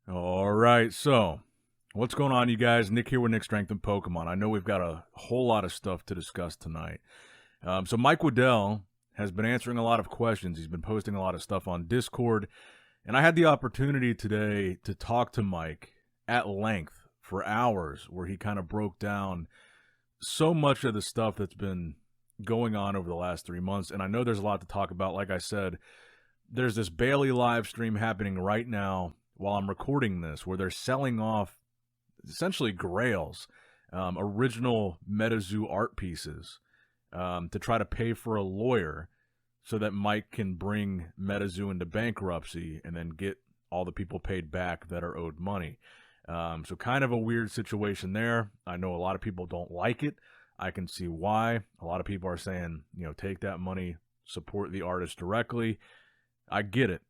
All right, so what's going on, you guys? Nick here with Nick Strength and Pokemon. I know we've got a whole lot of stuff to discuss tonight. So Mike Waddell has been answering a lot of questions. He's been posting a lot of stuff on Discord, and I had the opportunity today to talk to Mike at length for hours, where he kind of broke down so much of the stuff that's been going on over the last 3 months. And I know there's a lot to talk about. Like I said, there's this Bailey live stream happening right now while I'm recording this, where they're selling off essentially grails, original Metazoo art pieces, to try to pay for a lawyer so that Mike can bring Metazoo into bankruptcy and then get all the people paid back that are owed money. So kind of a weird situation there. I know a lot of people don't like it. I can see why. A lot of people are saying, take that money, support the artist directly. I get it.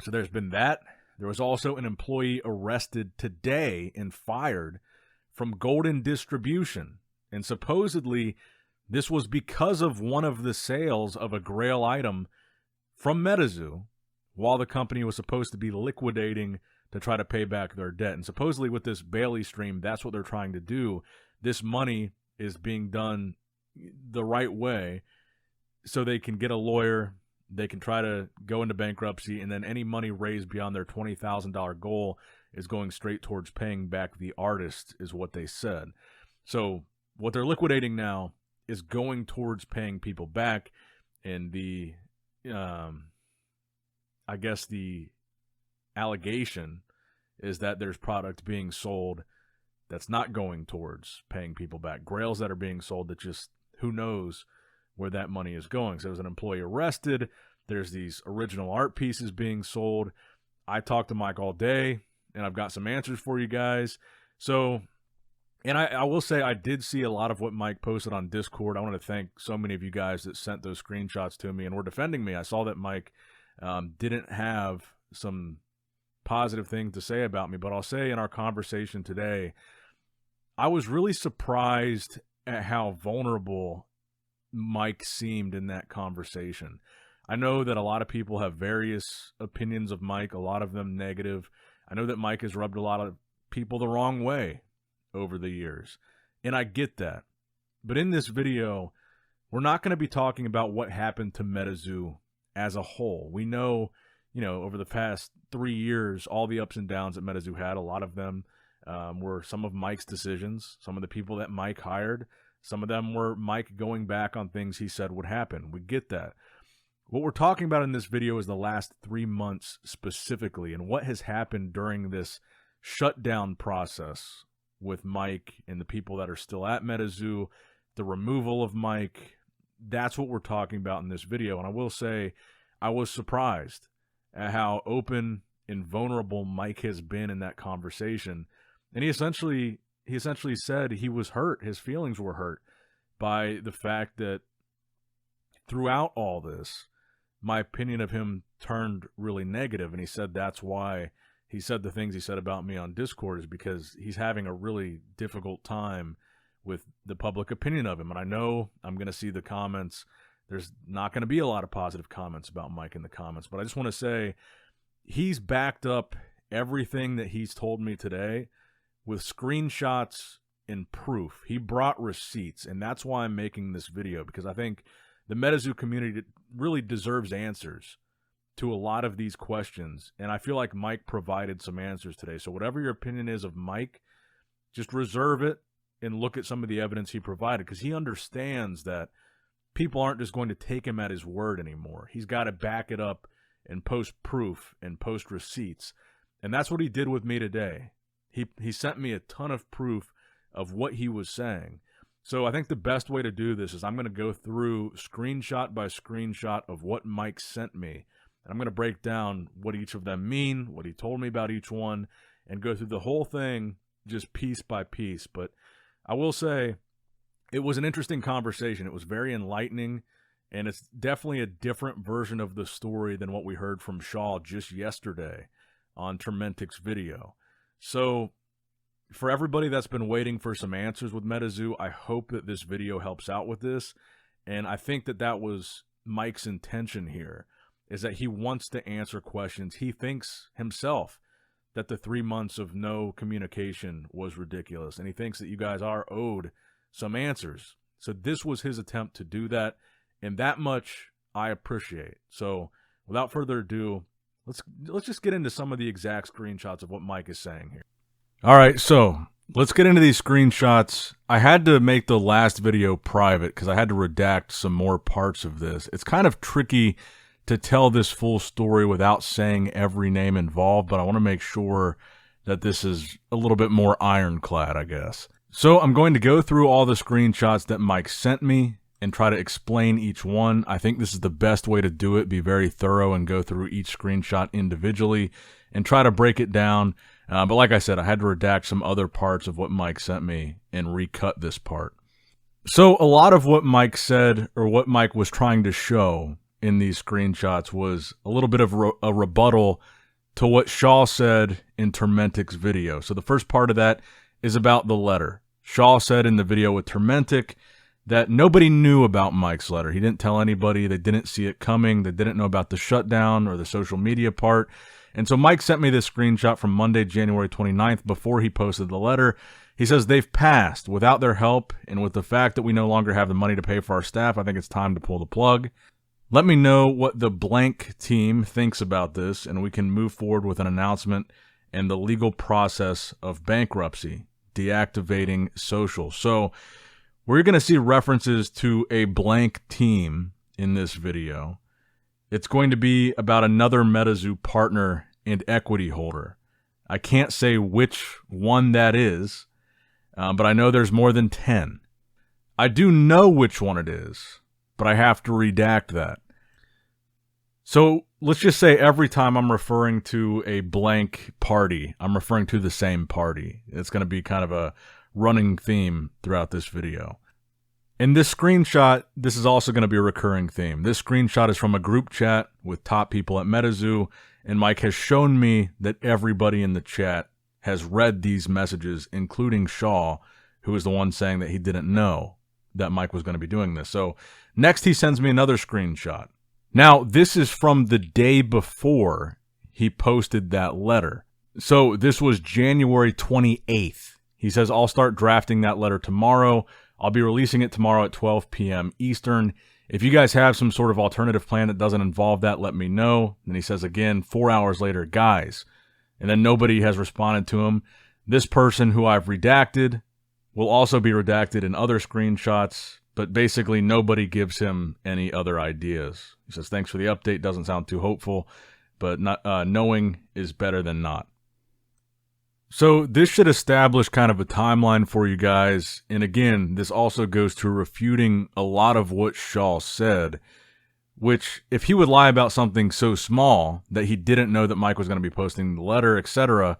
So there's been that. There was also an employee arrested today and fired from Golden Distribution. And supposedly, this was because of one of the sales of a grail item from Metazoo while the company was supposed to be liquidating to try to pay back their debt. And supposedly with this Bailey stream, that's what they're trying to do. This money is being done the right way so they can get a lawyer. They can try to go into bankruptcy, and then any money raised beyond their $20,000 goal is going straight towards paying back the artist, is what they said. So what they're liquidating now is going towards paying people back, and the, I guess the allegation is that there's product being sold that's not going towards paying people back. Grails that are being sold that just, who knows where that money is going. So there's an employee arrested. There's these original art pieces being sold. I talked to Mike all day, and I've got some answers for you guys. So, and I will say I did see a lot of what Mike posted on Discord. I want to thank so many of you guys that sent those screenshots to me and were defending me. I saw that Mike didn't have some positive things to say about me, but I'll say in our conversation today, I was really surprised at how vulnerable Mike seemed in that conversation. I know that a lot of people have various opinions of Mike, a lot of them negative. I know that Mike has rubbed a lot of people the wrong way over the years, and I get that. But in this video, we're not going to be talking about what happened to Metazoo as a whole. We know, over the past 3 years, all the ups and downs that Metazoo had, a lot of them were some of Mike's decisions, some of the people that Mike hired. Some of them were Mike going back on things he said would happen. We get that. What we're talking about in this video is the last 3 months specifically, and what has happened during this shutdown process with Mike and the people that are still at Metazoo, the removal of Mike. That's what we're talking about in this video. And I will say, I was surprised at how open and vulnerable Mike has been in that conversation. And he essentially said he was hurt. His feelings were hurt by the fact that throughout all this, my opinion of him turned really negative. And he said that's why he said the things he said about me on Discord, is because he's having a really difficult time with the public opinion of him. And I know I'm going to see the comments. There's not going to be a lot of positive comments about Mike in the comments, but I just want to say he's backed up everything that he's told me today with screenshots and proof. He brought receipts, and that's why I'm making this video, because I think the Metazoo community really deserves answers to a lot of these questions, and I feel like Mike provided some answers today. So whatever your opinion is of Mike, just reserve it and look at some of the evidence he provided, because he understands that people aren't just going to take him at his word anymore. He's got to back it up and post proof and post receipts, and that's what he did with me today. He sent me a ton of proof of what he was saying. So I think the best way to do this is I'm going to go through screenshot by screenshot of what Mike sent me. And I'm going to break down what each of them mean, what he told me about each one, and go through the whole thing just piece by piece. But I will say it was an interesting conversation. It was very enlightening, and it's definitely a different version of the story than what we heard from Shaw just yesterday on Tormentic's video. So for everybody that's been waiting for some answers with Metazoo, I hope that this video helps out with this. And I think that that was Mike's intention here, is that he wants to answer questions. He thinks himself that the 3 months of no communication was ridiculous, and he thinks that you guys are owed some answers. So this was his attempt to do that, and that much I appreciate. So without further ado, let's just get into some of the exact screenshots of what Mike is saying here. All right, so let's get into these screenshots. I had to make the last video private because I had to redact some more parts of this. It's kind of tricky to tell this full story without saying every name involved, but I want to make sure that this is a little bit more ironclad, I guess. So I'm going to go through all the screenshots that Mike sent me and try to explain each one. I think this is the best way to do it, be very thorough and go through each screenshot individually and try to break it down. But like I said, I had to redact some other parts of what Mike sent me and recut this part. So a lot of what Mike said, or what Mike was trying to show in these screenshots, was a little bit of a rebuttal to what Shaw said in Termentic's video. So the first part of that is about the letter. Shaw said in the video with Termentic that nobody knew about Mike's letter. He didn't tell anybody. They didn't see it coming. They didn't know about the shutdown or the social media part. And so Mike sent me this screenshot from Monday, January 29th, before he posted the letter. He says, they've passed. Without their help, and with the fact that we no longer have the money to pay for our staff, I think it's time to pull the plug. Let me know what the blank team thinks about this, and we can move forward with an announcement and the legal process of bankruptcy, deactivating social. So we're going to see references to a blank team in this video. It's going to be about another Metazoo partner and equity holder. I can't say which one that is, but I know there's more than 10. I do know which one it is, but I have to redact that. So let's just say every time I'm referring to a blank party, I'm referring to the same party. It's going to be kind of a running theme throughout this video. In this screenshot, this is also going to be a recurring theme. This screenshot is from a group chat with top people at Metazoo, and Mike has shown me that everybody in the chat has read these messages, including Shaw, who is the one saying that he didn't know that Mike was going to be doing this. So next he sends me another screenshot. Now, this is from the day before he posted that letter. So this was January 28th. He says, I'll start drafting that letter tomorrow. I'll be releasing it tomorrow at 12 p.m. Eastern. If you guys have some sort of alternative plan that doesn't involve that, let me know. And he says again, 4 hours later, guys. And then nobody has responded to him. This person who I've redacted will also be redacted in other screenshots, but basically nobody gives him any other ideas. He says, thanks for the update. Doesn't sound too hopeful, but knowing is better than not. So this should establish kind of a timeline for you guys. And again, this also goes to refuting a lot of what Shaw said, which if he would lie about something so small that he didn't know that Mike was going to be posting the letter, etc.,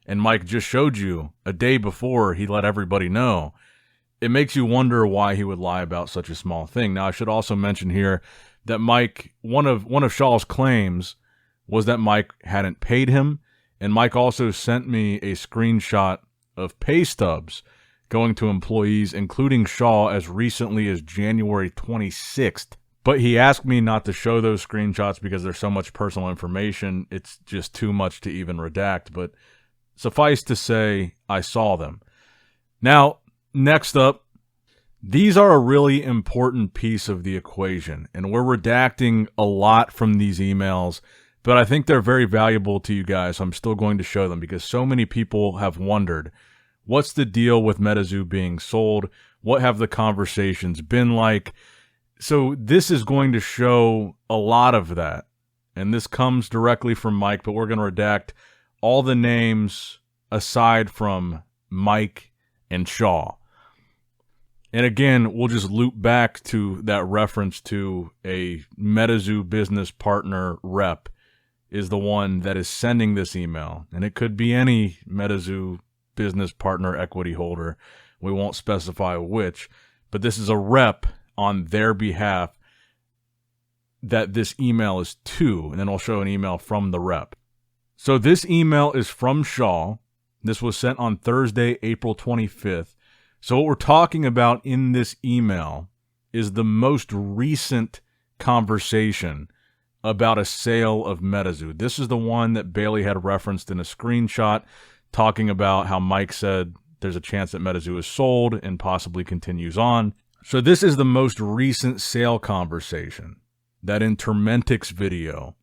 and Mike just showed you a day before he let everybody know, it makes you wonder why he would lie about such a small thing. Now, I should also mention here that Mike, one of Shaw's claims was that Mike hadn't paid him. And Mike also sent me a screenshot of pay stubs going to employees, including Shaw, as recently as January 26th. But he asked me not to show those screenshots because there's so much personal information. It's just too much to even redact. But suffice to say, I saw them. Now, next up, these are a really important piece of the equation. And we're redacting a lot from these emails, but I think they're very valuable to you guys, so I'm still going to show them because so many people have wondered, what's the deal with Metazoo being sold? What have the conversations been like? So this is going to show a lot of that. And this comes directly from Mike, but we're going to redact all the names aside from Mike and Shaw. And again, we'll just loop back to that reference to a Metazoo business partner rep is the one that is sending this email. And it could be any Metazoo business partner equity holder. We won't specify which, but this is a rep on their behalf that this email is to, and then I'll show an email from the rep. So this email is from Shaw. This was sent on Thursday, April 25th. So what we're talking about in this email is the most recent conversation about a sale of Metazoo. This is the one that Bailey had referenced in a screenshot talking about how Mike said there's a chance that Metazoo is sold and possibly continues on. So this is the most recent sale conversation that in Termentic's video,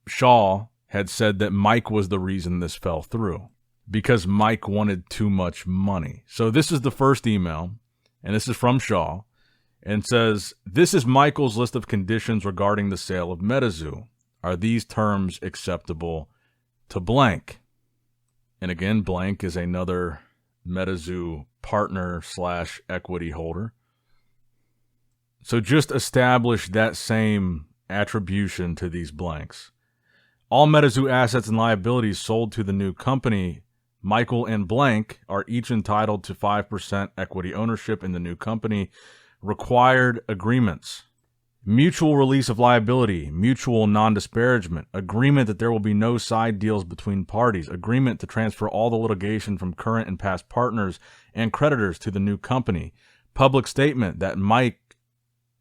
Shaw had said that Mike was the reason this fell through because Mike wanted too much money. So this is the first email, and this is from Shaw, and says, this is Michael's list of conditions regarding the sale of Metazoo. Are these terms acceptable to blank? And again, blank is another Metazoo partner / equity holder. So just establish that same attribution to these blanks. All Metazoo assets and liabilities sold to the new company, Michael and blank, are each entitled to 5% equity ownership in the new company. Required agreements. Mutual release of liability, mutual non-disparagement, agreement that there will be no side deals between parties, agreement to transfer all the litigation from current and past partners and creditors to the new company, public statement that Mike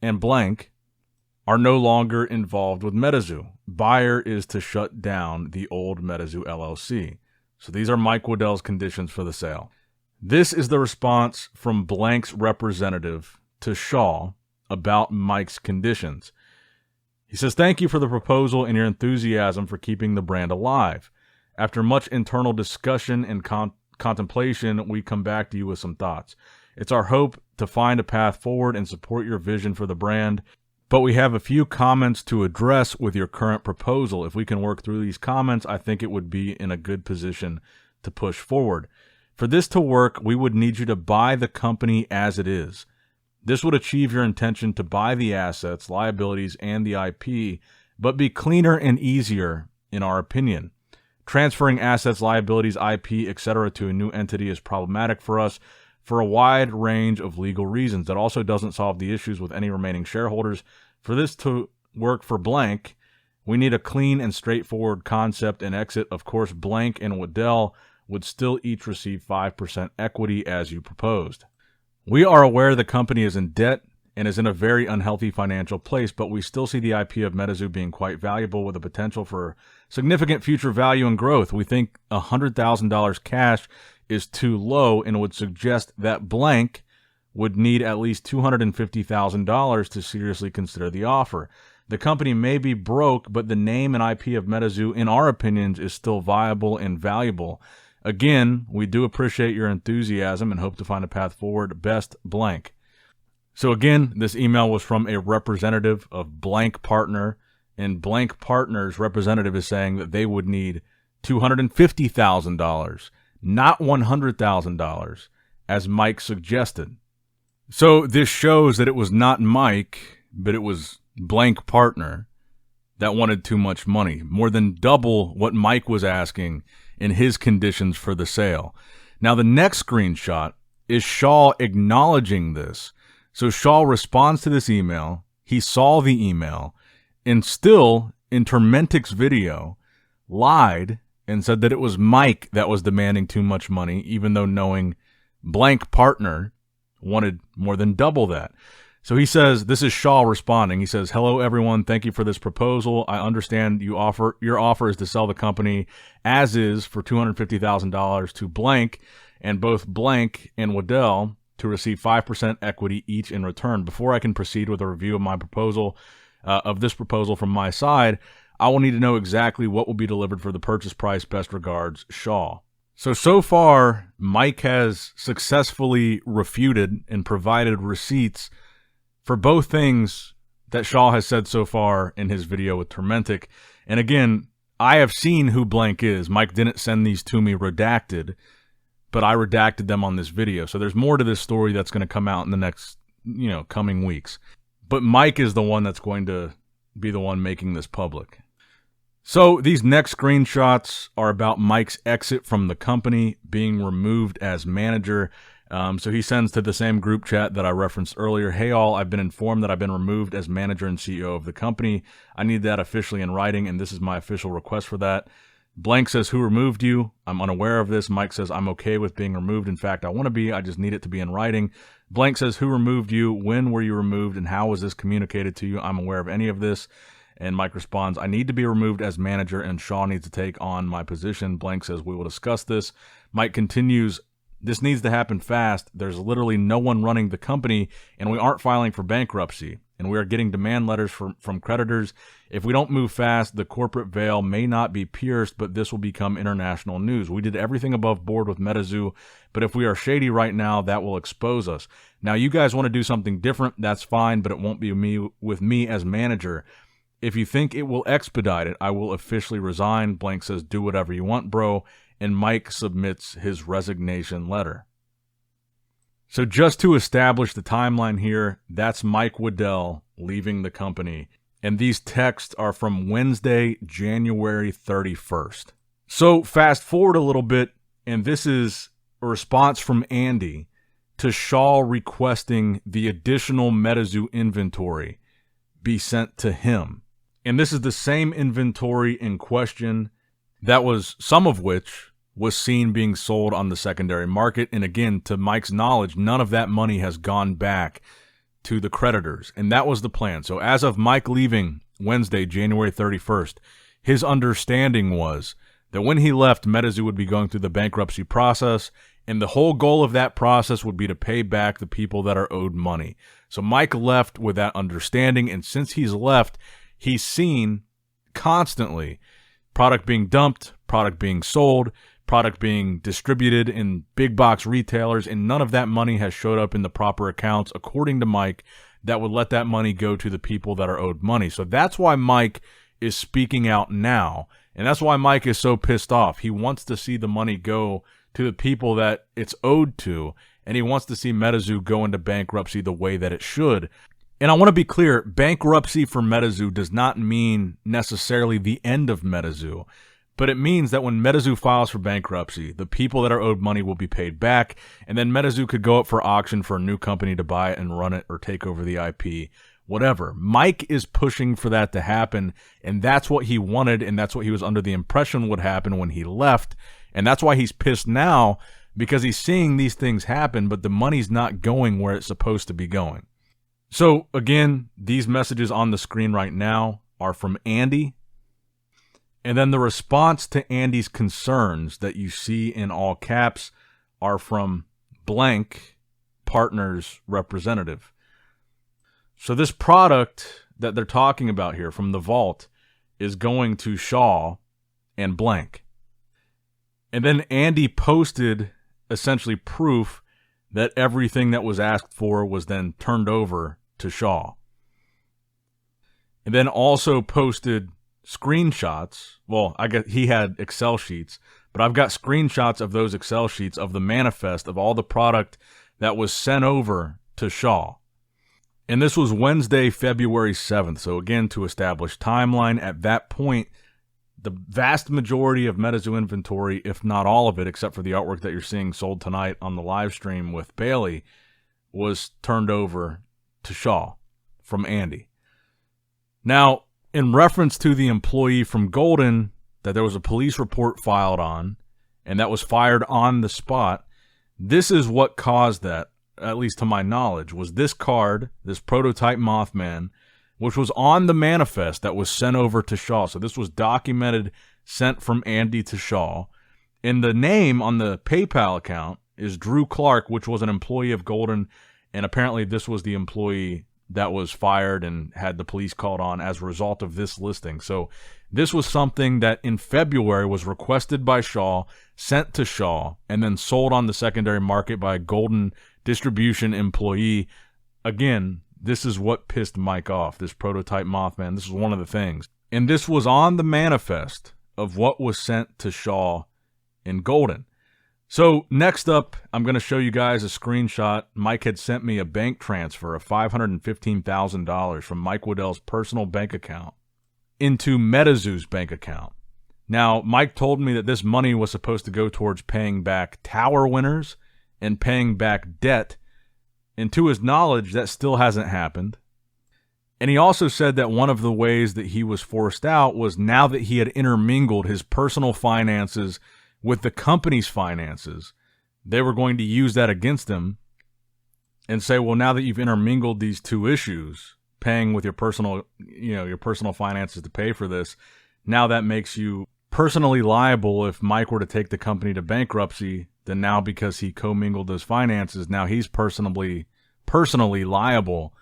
and blank are no longer involved with Metazoo. Buyer is to shut down the old Metazoo LLC. So these are Mike Waddell's conditions for the sale. This is the response from blank's representative to Shaw about Mike's conditions. He says, thank you for the proposal and your enthusiasm for keeping the brand alive. After much internal discussion and contemplation, we come back to you with some thoughts. It's our hope to find a path forward and support your vision for the brand, but we have a few comments to address with your current proposal. If we can work through these comments, I think it would be in a good position to push forward. For this to work, we would need you to buy the company as it is. This would achieve your intention to buy the assets, liabilities, and the IP, but be cleaner and easier, in our opinion. Transferring assets, liabilities, IP, etc. to a new entity is problematic for us for a wide range of legal reasons. That also doesn't solve the issues with any remaining shareholders. For this to work for blank, we need a clean and straightforward concept and exit. Of course, blank and Waddell would still each receive 5% equity as you proposed. We are aware the company is in debt and is in a very unhealthy financial place, but we still see the IP of Metazoo being quite valuable with the potential for significant future value and growth. We think $100,000 cash is too low and would suggest that blank would need at least $250,000 to seriously consider the offer. The company may be broke, but the name and IP of Metazoo, in our opinions, is still viable and valuable. Again, we do appreciate your enthusiasm and hope to find a path forward. Best, blank. So again, this email was from a representative of blank partner, and blank partner's representative is saying that they would need $250,000, not $100,000, as Mike suggested. So this shows that it was not Mike, but it was blank partner that wanted too much money, more than double what Mike was asking in his conditions for the sale. Now, the next screenshot is Shaw acknowledging this. So Shaw responds to this email. He saw the email and still, in Termentic's video, lied and said that it was Mike that was demanding too much money, even though knowing blank partner wanted more than double that. So he says, this is Shaw responding. He says, hello, everyone. Thank you for this proposal. I understand your offer is to sell the company as is for $250,000 to blank, and both blank and Waddell to receive 5% equity each in return. Before I can proceed with a review of my proposal, of this proposal from my side, I will need to know exactly what will be delivered for the purchase price. Best regards, Shaw. So far, Mike has successfully refuted and provided receipts for both things that Shaw has said so far in his video with Termentic. And again, I have seen who blank is. Mike didn't send these to me redacted, but I redacted them on this video. So there's more to this story that's going to come out in the next, coming weeks. But Mike is the one that's going to be the one making this public. So these next screenshots are about Mike's exit from the company, being removed as manager. So he sends to the same group chat that I referenced earlier, hey all, I've been informed that I've been removed as manager and CEO of the company. I need that officially in writing, and this is my official request for that. Blank says, who removed you? I'm unaware of this. Mike says, I'm okay with being removed. In fact, I want to be. I just need it to be in writing. Blank says, who removed you? When were you removed? And how was this communicated to you? I'm aware of any of this. And Mike responds, I need to be removed as manager and Shaw needs to take on my position. Blank says, we will discuss this. Mike continues, this needs to happen fast. There's literally no one running the company, and we aren't filing for bankruptcy. And we are getting demand letters from creditors. If we don't move fast, the corporate veil may not be pierced, but this will become international news. We did everything above board with Metazoo, but if we are shady right now, that will expose us. Now, you guys want to do something different, that's fine, but it won't be with me as manager. If you think it will expedite it, I will officially resign. Blank says, do whatever you want, bro. And Mike submits his resignation letter. So just to establish the timeline here, that's Mike Waddell leaving the company. And these texts are from Wednesday, January 31st. So fast forward a little bit, and this is a response from Andy to Shaw requesting the additional Metazoo inventory be sent to him. And this is the same inventory in question that was, some of which was seen being sold on the secondary market. And again, to Mike's knowledge, none of that money has gone back to the creditors. And that was the plan. So as of Mike leaving Wednesday, January 31st, his understanding was that when he left, Metazoo would be going through the bankruptcy process, and the whole goal of that process would be to pay back the people that are owed money. So Mike left with that understanding, and since he's left, he's seen constantly product being dumped, product being sold, product being distributed in big box retailers, and none of that money has showed up in the proper accounts, according to Mike, that would let that money go to the people that are owed money. So that's why Mike is speaking out now, and that's why Mike is so pissed off. He wants to see the money go to the people that it's owed to, and he wants to see Metazoo go into bankruptcy the way that it should. And I want to be clear, bankruptcy for Metazoo does not mean necessarily the end of Metazoo, but it means that when Metazoo files for bankruptcy, the people that are owed money will be paid back, and then Metazoo could go up for auction for a new company to buy it and run it or take over the IP, whatever. Mike is pushing for that to happen, and that's what he wanted, and that's what he was under the impression would happen when he left, and that's why he's pissed now, because he's seeing these things happen, but the money's not going where it's supposed to be going. So, again, these messages on the screen right now are from Andy. And then the response to Andy's concerns that you see in all caps are from blank partner's representative. So this product that they're talking about here from the vault is going to Shaw and blank. And then Andy posted essentially proof that everything that was asked for was then turned over to Shaw. And then also posted screenshots. Well, I guess he had Excel sheets, but I've got screenshots of those Excel sheets of the manifest of all the product that was sent over to Shaw. And this was Wednesday, February 7th. So again, to establish timeline, at that point, the vast majority of Metazoo inventory, if not all of it, except for the artwork that you're seeing sold tonight on the live stream with Bailey, was turned over to Shaw from Andy. Now, in reference to the employee from Golden that there was a police report filed on and that was fired on the spot, this is what caused that, at least to my knowledge, was this card, this prototype Mothman, which was on the manifest that was sent over to Shaw. So this was documented, sent from Andy to Shaw. And the name on the PayPal account is Drew Clark, which was an employee of Golden, and apparently this was the employee that was fired and had the police called on as a result of this listing. So this was something that in February was requested by Shaw, sent to Shaw, and then sold on the secondary market by a Golden distribution employee. Again, this is what pissed Mike off, this prototype Mothman. This is one of the things. And this was on the manifest of what was sent to Shaw in Golden. So next up, I'm going to show you guys a screenshot. Mike had sent me a bank transfer of $515,000 from Mike Waddell's personal bank account into Metazoo's bank account. Now, Mike told me that this money was supposed to go towards paying back tower winners and paying back debt. And to his knowledge, that still hasn't happened. And he also said that one of the ways that he was forced out was now that he had intermingled his personal finances with the company's finances, they were going to use that against him and say, well, now that you've intermingled these two issues, paying with your personal finances to pay for this, now that makes you personally liable if Mike were to take the company to bankruptcy. Then now, because he commingled those finances, now he's personally liable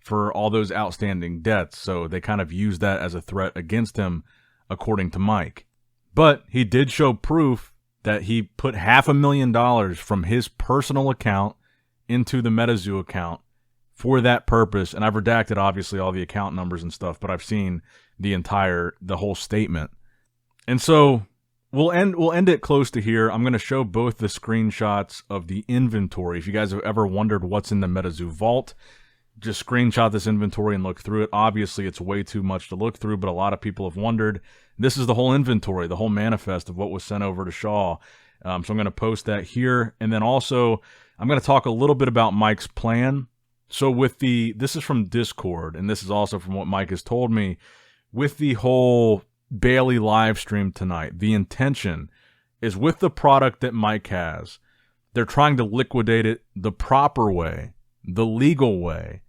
for all those outstanding debts. So they kind of use that as a threat against him, according to Mike. But he did show proof that he put $500,000 from his personal account into the Metazoo account for that purpose. And I've redacted, obviously, all the account numbers and stuff, but I've seen the whole statement. And so we'll end it close to here. I'm going to show both the screenshots of the inventory. If you guys have ever wondered what's in the Metazoo vault, just screenshot this inventory and look through it. Obviously, it's way too much to look through, but a lot of people have wondered. This is the whole inventory, the whole manifest of what was sent over to Shaw. So I'm going to post that here. And then also, I'm going to talk a little bit about Mike's plan. So this is from Discord, and this is also from what Mike has told me, with the whole Bailey live stream tonight, the intention is, with the product that Mike has, they're trying to liquidate it the proper way, the legal way,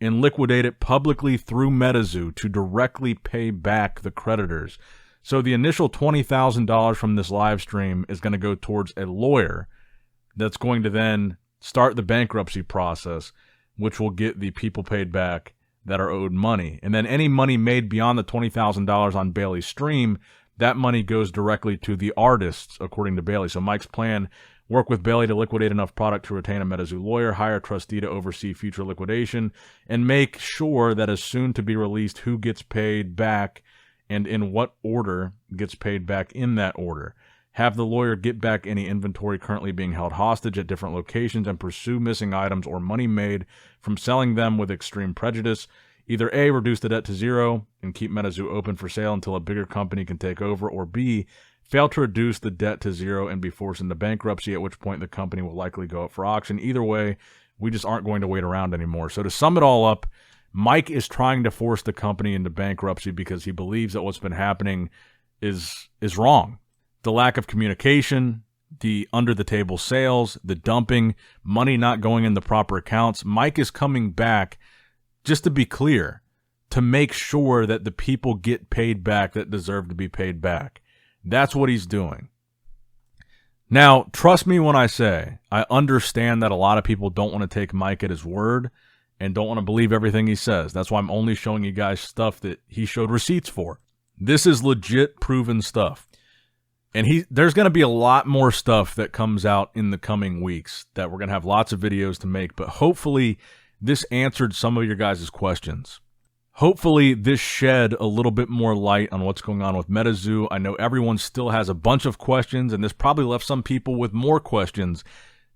and liquidate it publicly through Metazoo to directly pay back the creditors. So the initial $20,000 from this live stream is going to go towards a lawyer that's going to then start the bankruptcy process, which will get the people paid back that are owed money. And then any money made beyond the $20,000 on Bailey's stream, that money goes directly to the artists, according to Bailey. So Mike's plan: work with Bailey to liquidate enough product to retain a Metazoo lawyer, hire a trustee to oversee future liquidation, and make sure that as soon to be released who gets paid back and in what order gets paid back in that order. Have the lawyer get back any inventory currently being held hostage at different locations and pursue missing items or money made from selling them with extreme prejudice. Either A, reduce the debt to zero and keep Metazoo open for sale until a bigger company can take over, or B, fail to reduce the debt to zero and be forced into bankruptcy, at which point the company will likely go up for auction. Either way, we just aren't going to wait around anymore. So to sum it all up, Mike is trying to force the company into bankruptcy because he believes that what's been happening is wrong. The lack of communication, the under-the-table sales, the dumping, money not going in the proper accounts. Mike is coming back, just to be clear, to make sure that the people get paid back that deserve to be paid back. That's what he's doing. Now, trust me when I say, I understand that a lot of people don't want to take Mike at his word and don't want to believe everything he says. That's why I'm only showing you guys stuff that he showed receipts for. This is legit proven stuff. And there's going to be a lot more stuff that comes out in the coming weeks that we're going to have lots of videos to make, but hopefully this answered some of your guys' questions. Hopefully this shed a little bit more light on what's going on with Metazoo. I know everyone still has a bunch of questions, and this probably left some people with more questions,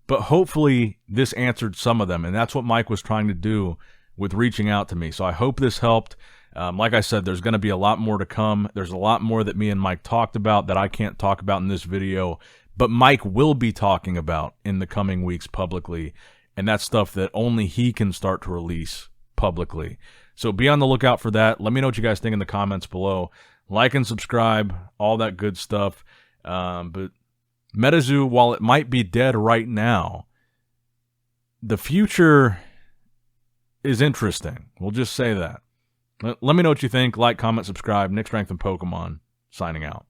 but hopefully this answered some of them, and that's what Mike was trying to do with reaching out to me. So I hope this helped. Like I said, there's going to be a lot more to come. There's a lot more that me and Mike talked about that I can't talk about in this video, but Mike will be talking about in the coming weeks publicly, and that's stuff that only he can start to release publicly. So be on the lookout for that. Let me know what you guys think in the comments below. Like and subscribe, all that good stuff. But Metazoo, while it might be dead right now, the future is interesting. We'll just say that. Let me know what you think. Like, comment, subscribe. Nick Strength and Pokemon, signing out.